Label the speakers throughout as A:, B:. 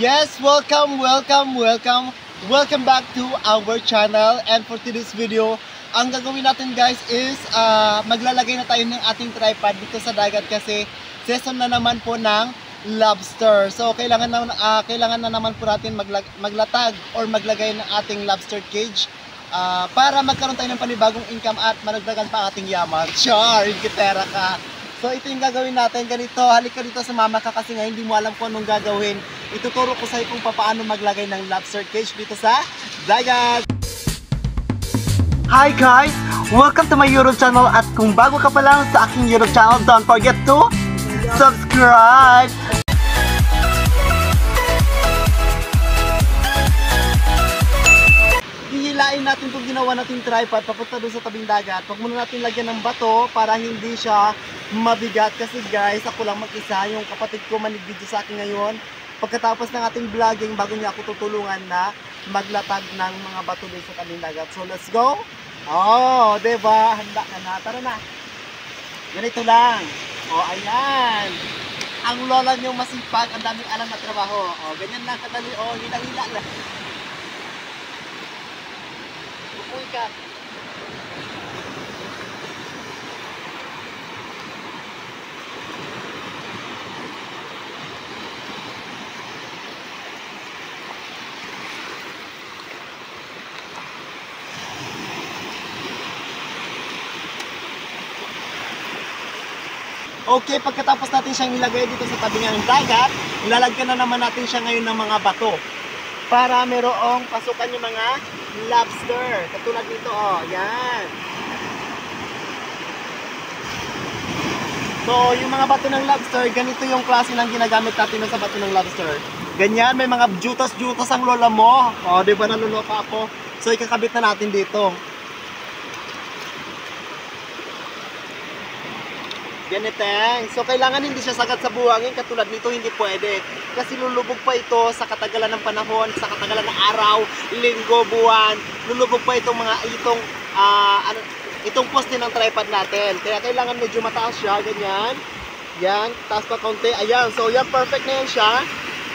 A: Yes, welcome back to our channel. And for today's video, ang gagawin natin guys is maglalagay na tayo ng ating tripod dito sa dagat kasi season na naman po ng lobster. So kailangan na naman po natin maglatag or maglagay ng ating lobster cage para magkaroon tayo ng panibagong income at managdagan pa ating yaman. Char, gitera ka. So ito yung gagawin natin, ganito, halika dito sumama ka kasi nga hindi mo alam kung anong gagawin. Ituturo ko sa'yo kung paano maglagay ng lobster cage dito sa dagat. Hi guys! Welcome to my YouTube channel at kung bago ka pa lang sa aking YouTube channel, don't forget to subscribe! Hihilain natin itong ginawa natin tripod papunta doon sa tabing dagat. Huwag muna natin lagyan ng bato para hindi siya mabigat kasi guys, ako lang mag-isa, yung kapatid ko manig-video sa akin ngayon. Pagkatapos ng ating vlogging, bago niya ako tutulungan na maglatag ng mga bato doon sa tabing dagat. So let's go! Oh, diba? Handa ka na. Tara na. Ganito lang. Oh, ayan. Ang lola niyong masipag, ang daming alam na trabaho. Oh, ganyan lang kadali. Oh, hila-hila lang. Uy ka. Okay, pagkatapos natin siyang ilagay dito sa tabi ng dagat, ilalagyan na naman natin siya ngayon ng mga bato para merong pasukan yung mga lobster. Katulad nito, oh, yan. So, yung mga bato ng lobster, ganito yung klase ng ginagamit natin sa bato ng lobster. Ganyan, may mga jutas-jutas ang lola mo. O, di ba naluloka ako? So, ikakabit na natin dito. Ganiteng. So, kailangan hindi siya sagad sa buhangin. Katulad nito, hindi pwede. Kasi lulubog pa ito sa katagalan ng panahon, sa katagalan ng araw, linggo, buwan. Lulubog pa itong itong poste ng tripod natin. Kaya kailangan medyo mataas siya. Ganyan. Yan. Taas pa konti. Ayan. So, yan. Perfect na yan siya.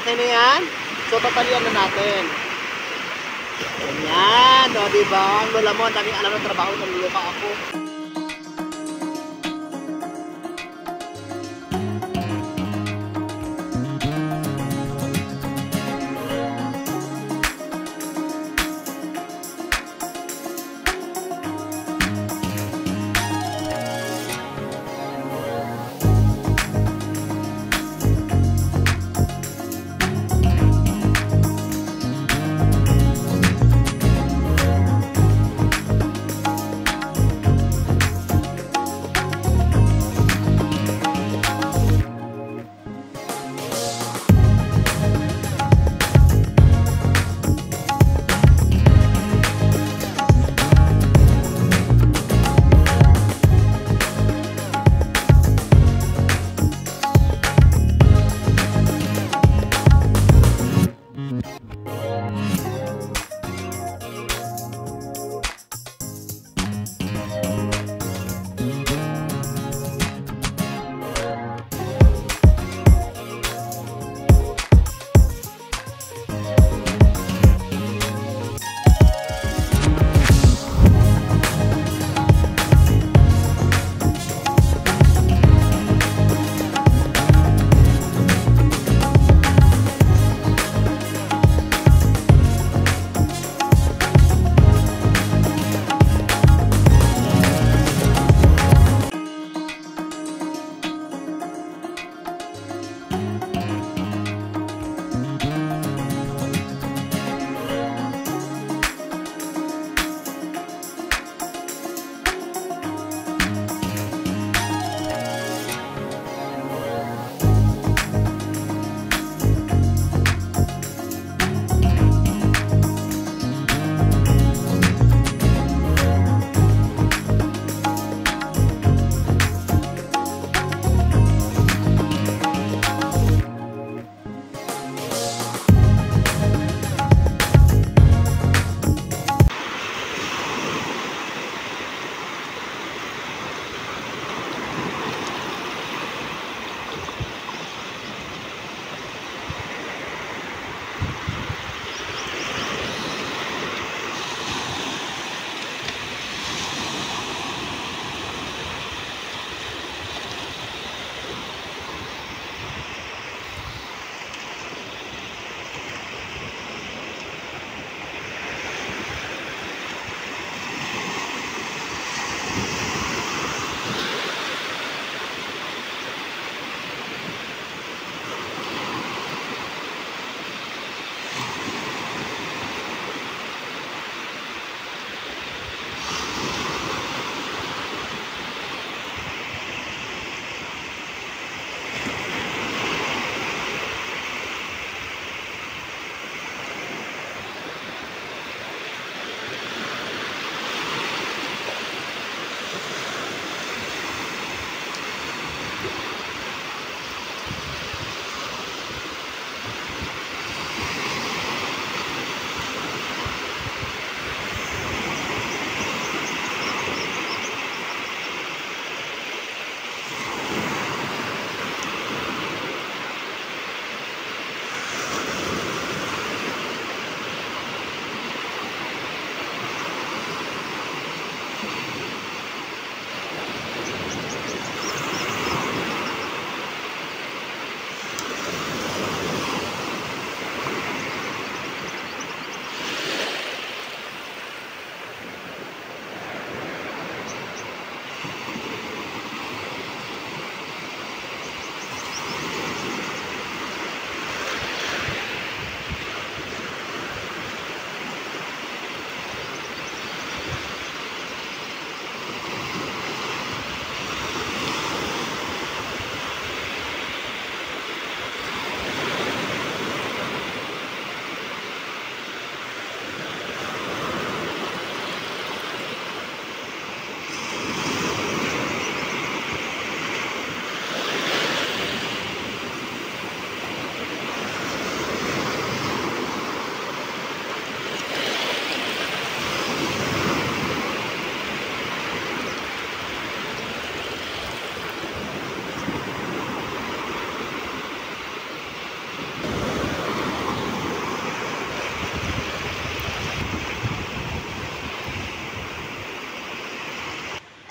A: Okay na yan. So, tatalian na natin. Ganyan. O, diba? Ang lola mo, ang daming alam ng trabaho. Naluluka ako.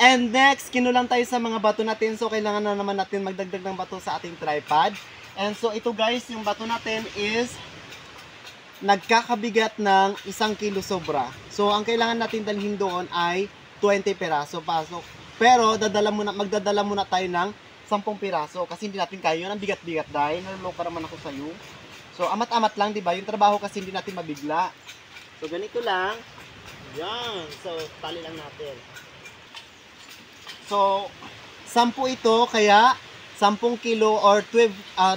A: And next, kinulang tayo sa mga bato natin. So, kailangan na naman natin magdagdag ng bato sa ating tripod. And so, ito guys, yung bato natin is nagkakabigat ng 1 kilo sobra. So, ang kailangan natin dalhin doon ay 20 piraso pasok. Pero, magdadala muna tayo ng 10 piraso. Kasi hindi natin kaya yun. Ang bigat-bigat dahil. Naluloka naman ako sa'yo. So, amat-amat lang, diba? Yung trabaho kasi hindi natin mabigla. So, ganito lang. Yan. So, tali lang natin. So, 10 ito, kaya 10 kilo or 12,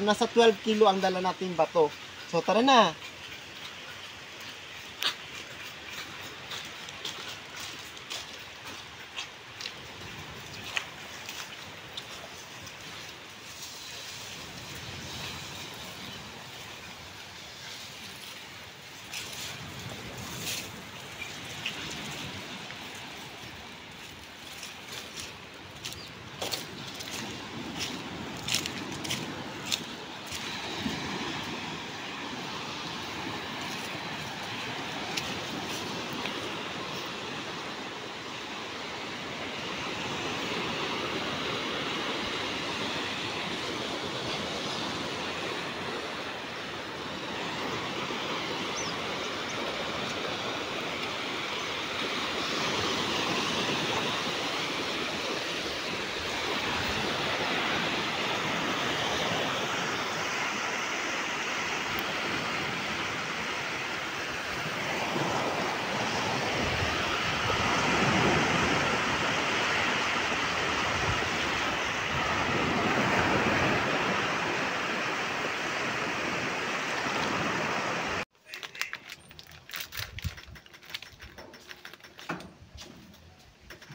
A: nasa 12 kilo ang dala nating bato. So, tara na.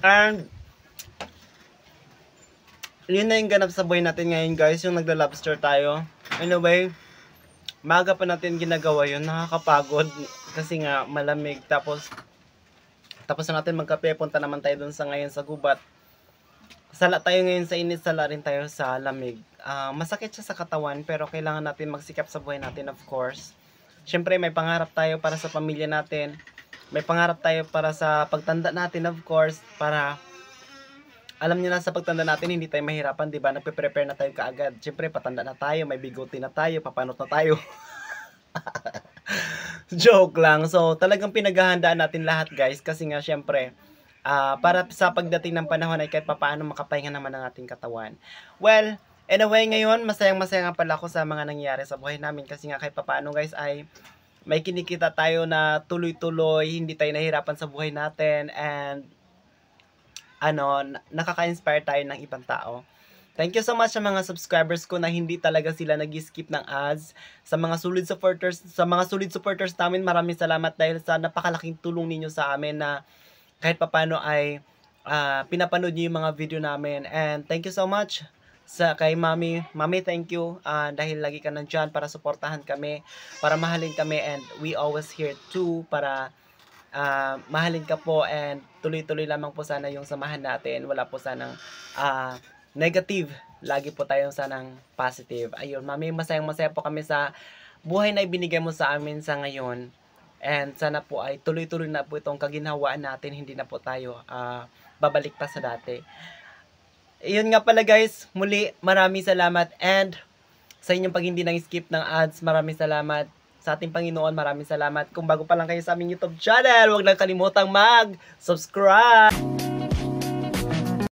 A: And yun na yung ganap sa buhay natin ngayon guys, yung nagla-lobster tayo. Anyway, maaga pa natin ginagawa yun, nakakapagod kasi nga malamig. Tapos na natin magkape, punta naman tayo dun sa ngayon sa gubat. Sala tayo ngayon sa init, sala rin tayo sa lamig. Masakit siya sa katawan pero kailangan natin magsikap sa buhay natin, of course. Siyempre may pangarap tayo para sa pamilya natin. May pangarap tayo para sa pagtanda natin, of course, para alam niyo na sa pagtanda natin hindi tayo mahirapan, 'di ba? Nagpe-prepare na tayo kaagad. Siyempre patanda na tayo, may bigote na tayo, papanot na tayo. Joke lang. So, talagang pinaghahandaan natin lahat, guys, kasi nga siyempre para sa pagdating ng panahon ay kahit papaano makapahinga naman ang ating katawan. Well, anyway, ngayon masayang-masaya nga pala ako sa mga nangyayari sa buhay namin kasi nga kahit papaano, guys, ay may kinikita tayo na tuloy-tuloy, hindi tayo nahihirapan sa buhay natin, and nakaka-inspire tayo ng ibang tao. Thank you so much sa mga subscribers ko na hindi talaga sila nag-skip ng ads. Sa mga solid supporters namin, maraming salamat dahil sa napakalaking tulong ninyo sa amin na kahit papano ay pinapanood niyo yung mga video namin. And thank you so much kay Mami. Mami, thank you dahil lagi ka nandyan para suportahan kami, para mahalin kami, and we always here too para mahalin ka po, and tuloy-tuloy lamang po sana yung samahan natin. Wala po sanang negative. Lagi po tayong sanang positive. Ayun, Mami, masayang-masaya po kami sa buhay na ibinigay mo sa amin sa ngayon. And sana po ay tuloy-tuloy na po itong kaginhawaan natin. Hindi na po tayo babalik pa sa dati. Ayun nga pala, guys, muli maraming salamat, and sa inyong pag hindi nang skip ng ads, maraming salamat. Sa ating Panginoon, maraming salamat. Kung bago pa lang kayo sa aming YouTube channel, huwag lang kalimutang mag-subscribe!